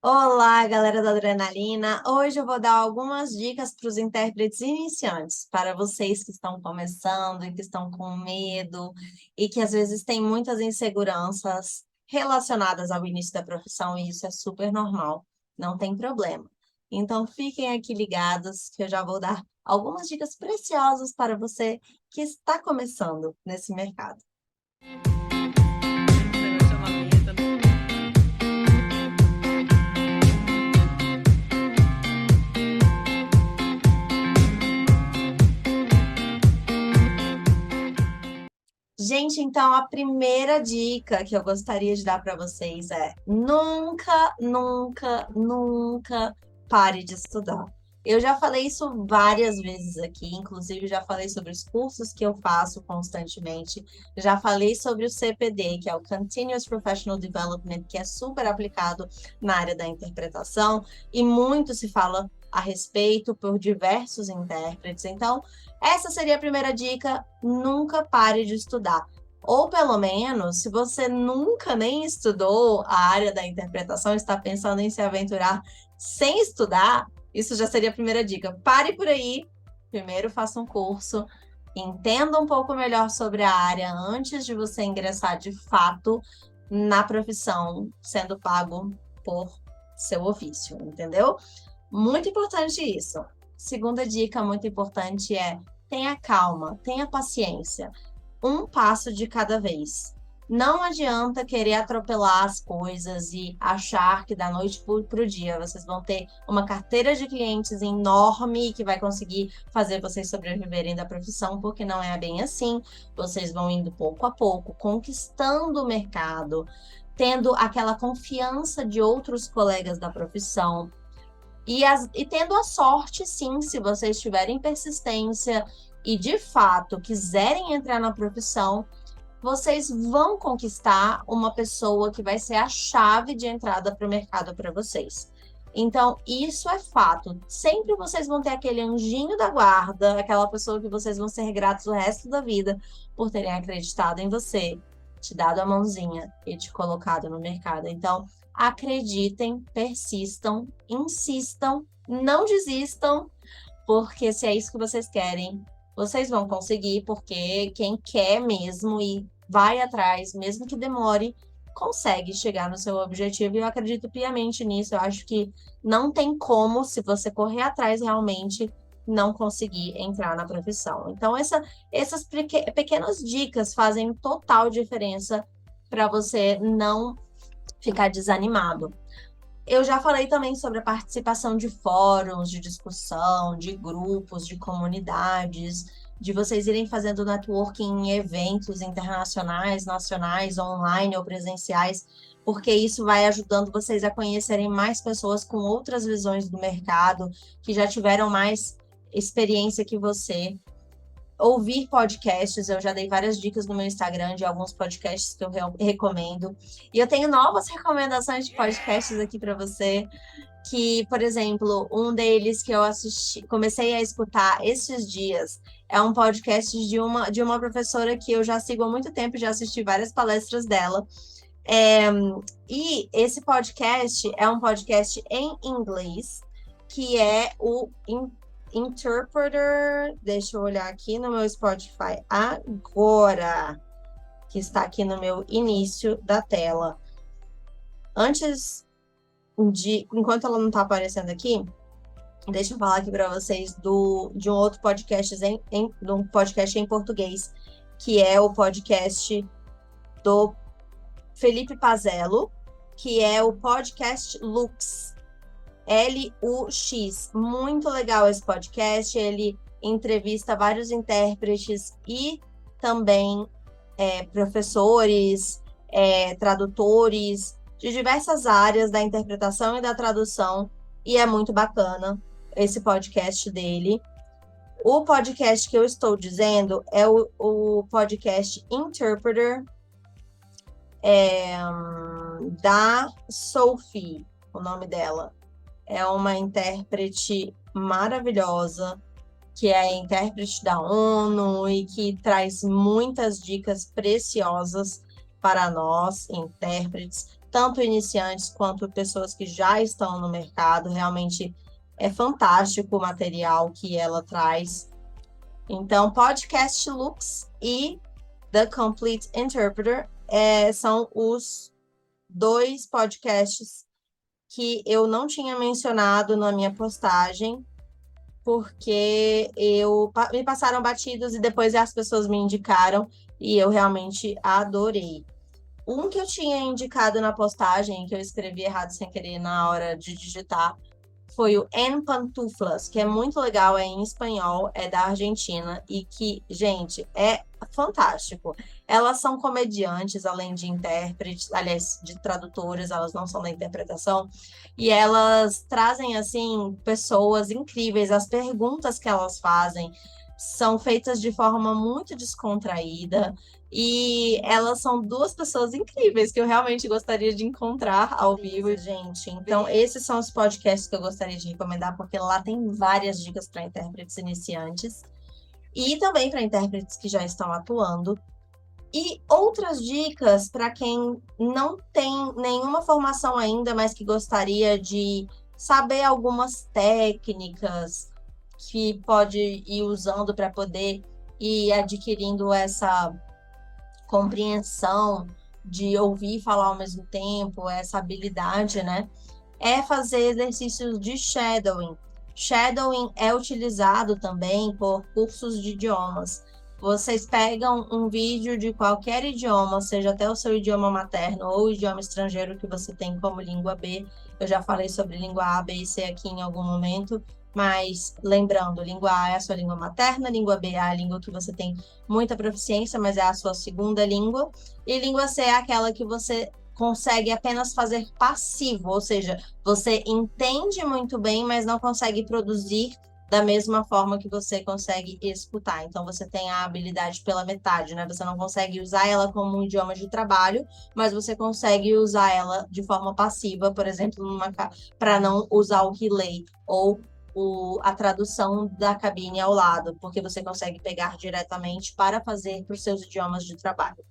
Olá, galera da Adrenalina! Hoje eu vou dar algumas dicas para os intérpretes iniciantes, para vocês que estão começando e que estão com medo e que às vezes têm muitas inseguranças relacionadas ao início da profissão, e isso é super normal, não tem problema. Então fiquem aqui ligados que eu já vou dar algumas dicas preciosas para você que está começando nesse mercado. Gente, então a primeira dica que eu gostaria de dar para vocês é nunca, nunca, nunca pare de estudar. Eu já falei isso várias vezes aqui, inclusive já falei sobre os cursos que eu faço constantemente, já falei sobre o CPD, que é o Continuous Professional Development, que é super aplicado na área da interpretação, e muito se fala a respeito por diversos intérpretes. Então, essa seria a primeira dica: nunca pare de estudar. Ou pelo menos, se você nunca nem estudou a área da interpretação, está pensando em se aventurar sem estudar, isso já seria a primeira dica. Pare por aí, primeiro faça um curso, entenda um pouco melhor sobre a área antes de você ingressar de fato na profissão, sendo pago por seu ofício, entendeu? Muito importante isso. Segunda dica muito importante é: tenha calma, tenha paciência. Um passo de cada vez. Não adianta querer atropelar as coisas e achar que da noite para o dia vocês vão ter uma carteira de clientes enorme que vai conseguir fazer vocês sobreviverem da profissão, porque não é bem assim. Vocês vão indo pouco a pouco, conquistando o mercado, tendo aquela confiança de outros colegas da profissão. E tendo a sorte, sim, se vocês tiverem persistência e de fato quiserem entrar na profissão, vocês vão conquistar uma pessoa que vai ser a chave de entrada para o mercado para vocês. Então, isso é fato. Sempre vocês vão ter aquele anjinho da guarda, aquela pessoa que vocês vão ser gratos o resto da vida por terem acreditado em você, te dado a mãozinha e te colocado no mercado. Então, acreditem, persistam, insistam, não desistam, porque se é isso que vocês querem, vocês vão conseguir, porque quem quer mesmo e vai atrás, mesmo que demore, consegue chegar no seu objetivo. E eu acredito piamente nisso. Eu acho que não tem como, se você correr atrás realmente, não conseguir entrar na profissão. Então, essas pequenas dicas fazem total diferença para você não ficar desanimado. Eu já falei também sobre a participação de fóruns, de discussão, de grupos, de comunidades, de vocês irem fazendo networking em eventos internacionais, nacionais, online ou presenciais, porque isso vai ajudando vocês a conhecerem mais pessoas com outras visões do mercado, que já tiveram mais experiência que você. Ouvir podcasts, eu já dei várias dicas no meu Instagram de alguns podcasts que eu recomendo. E eu tenho novas recomendações de podcasts aqui para você, que, por exemplo, um deles que eu comecei a escutar esses dias é um podcast de uma professora que eu já sigo há muito tempo, já assisti várias palestras dela. É, e esse podcast é um podcast em inglês, que é o Interpreter. Deixa eu olhar aqui no meu Spotify agora, que está aqui no meu início da tela. Enquanto ela não está aparecendo aqui, deixa eu falar aqui para vocês de um outro podcast de um podcast em português, que é o podcast do Felipe Pazello, que é o podcast Lux. Lux. Muito legal esse podcast. Ele entrevista vários intérpretes e também professores, tradutores de diversas áreas da interpretação e da tradução. E é muito bacana esse podcast dele. O podcast que eu estou dizendo é o podcast Interpreter, da Sophie, o nome dela. É uma intérprete maravilhosa, que é intérprete da ONU e que traz muitas dicas preciosas para nós, intérpretes, tanto iniciantes quanto pessoas que já estão no mercado. Realmente é fantástico o material que ela traz. Então, Podcast Looks e The Complete Interpreter são os dois podcasts que eu não tinha mencionado na minha postagem, porque me passaram batidos e depois as pessoas me indicaram e eu realmente adorei. Um que eu tinha indicado na postagem, que eu escrevi errado sem querer na hora de digitar, foi o En Pantuflas, que é muito legal, é em espanhol, é da Argentina e que, gente, é fantástico. Elas são comediantes, além de intérpretes, aliás, de tradutoras, elas não são da interpretação, e elas trazem, assim, pessoas incríveis. As perguntas que elas fazem são feitas de forma muito descontraída, e elas são duas pessoas incríveis que eu realmente gostaria de encontrar ao vivo, gente. Então, esses são os podcasts que eu gostaria de recomendar, porque lá tem várias dicas para intérpretes iniciantes e também para intérpretes que já estão atuando. E outras dicas para quem não tem nenhuma formação ainda, mas que gostaria de saber algumas técnicas que pode ir usando para poder ir adquirindo essa compreensão de ouvir e falar ao mesmo tempo, essa habilidade, né? É fazer exercícios de shadowing. Shadowing é utilizado também por cursos de idiomas. Vocês pegam um vídeo de qualquer idioma, seja até o seu idioma materno ou o idioma estrangeiro que você tem como língua B. Eu já falei sobre língua A, B e C aqui em algum momento, mas lembrando, língua A é a sua língua materna, língua B é a língua que você tem muita proficiência, mas é a sua segunda língua, e língua C é aquela que você consegue apenas fazer passivo, ou seja, você entende muito bem, mas não consegue produzir da mesma forma que você consegue escutar. Então, você tem a habilidade pela metade, né? Você não consegue usar ela como um idioma de trabalho, mas você consegue usar ela de forma passiva, por exemplo, para não usar o relay ou a tradução da cabine ao lado, porque você consegue pegar diretamente para fazer para os seus idiomas de trabalho.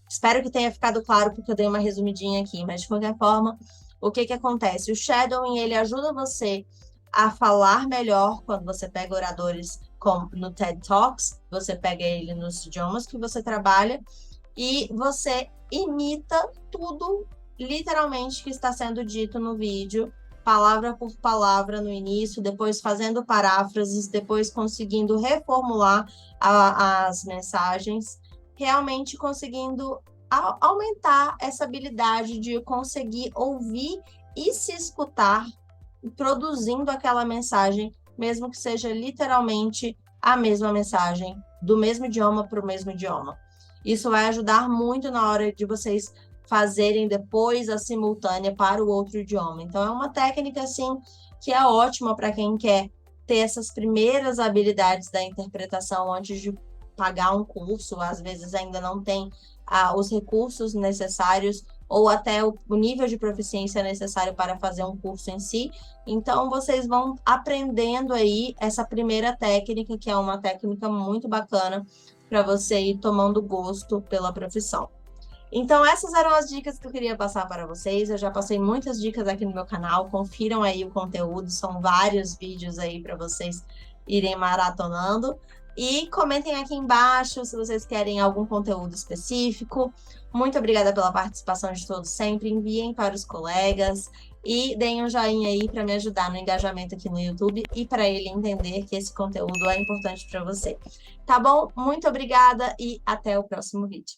Espero que tenha ficado claro, porque eu dei uma resumidinha aqui, mas de qualquer forma, o que acontece? O shadowing, ele ajuda você a falar melhor quando você pega oradores como no TED Talks, você pega ele nos idiomas que você trabalha e você imita tudo, literalmente, que está sendo dito no vídeo, palavra por palavra no início, depois fazendo paráfrases, depois conseguindo reformular as mensagens, realmente conseguindo aumentar essa habilidade de conseguir ouvir e se escutar produzindo aquela mensagem, mesmo que seja literalmente a mesma mensagem, do mesmo idioma para o mesmo idioma. Isso vai ajudar muito na hora de vocês fazerem depois a simultânea para o outro idioma. Então, é uma técnica, assim, que é ótima para quem quer ter essas primeiras habilidades da interpretação antes de pagar um curso, às vezes ainda não tem os recursos necessários ou até o nível de proficiência necessário para fazer um curso em si. Então, vocês vão aprendendo aí essa primeira técnica, que é uma técnica muito bacana para você ir tomando gosto pela profissão. Então, essas eram as dicas que eu queria passar para vocês. Eu já passei muitas dicas aqui no meu canal. Confiram aí o conteúdo, são vários vídeos aí para vocês irem maratonando. E comentem aqui embaixo se vocês querem algum conteúdo específico. Muito obrigada pela participação de todos sempre. Enviem para os colegas e deem um joinha aí para me ajudar no engajamento aqui no YouTube e para ele entender que esse conteúdo é importante para você. Tá bom? Muito obrigada e até o próximo vídeo.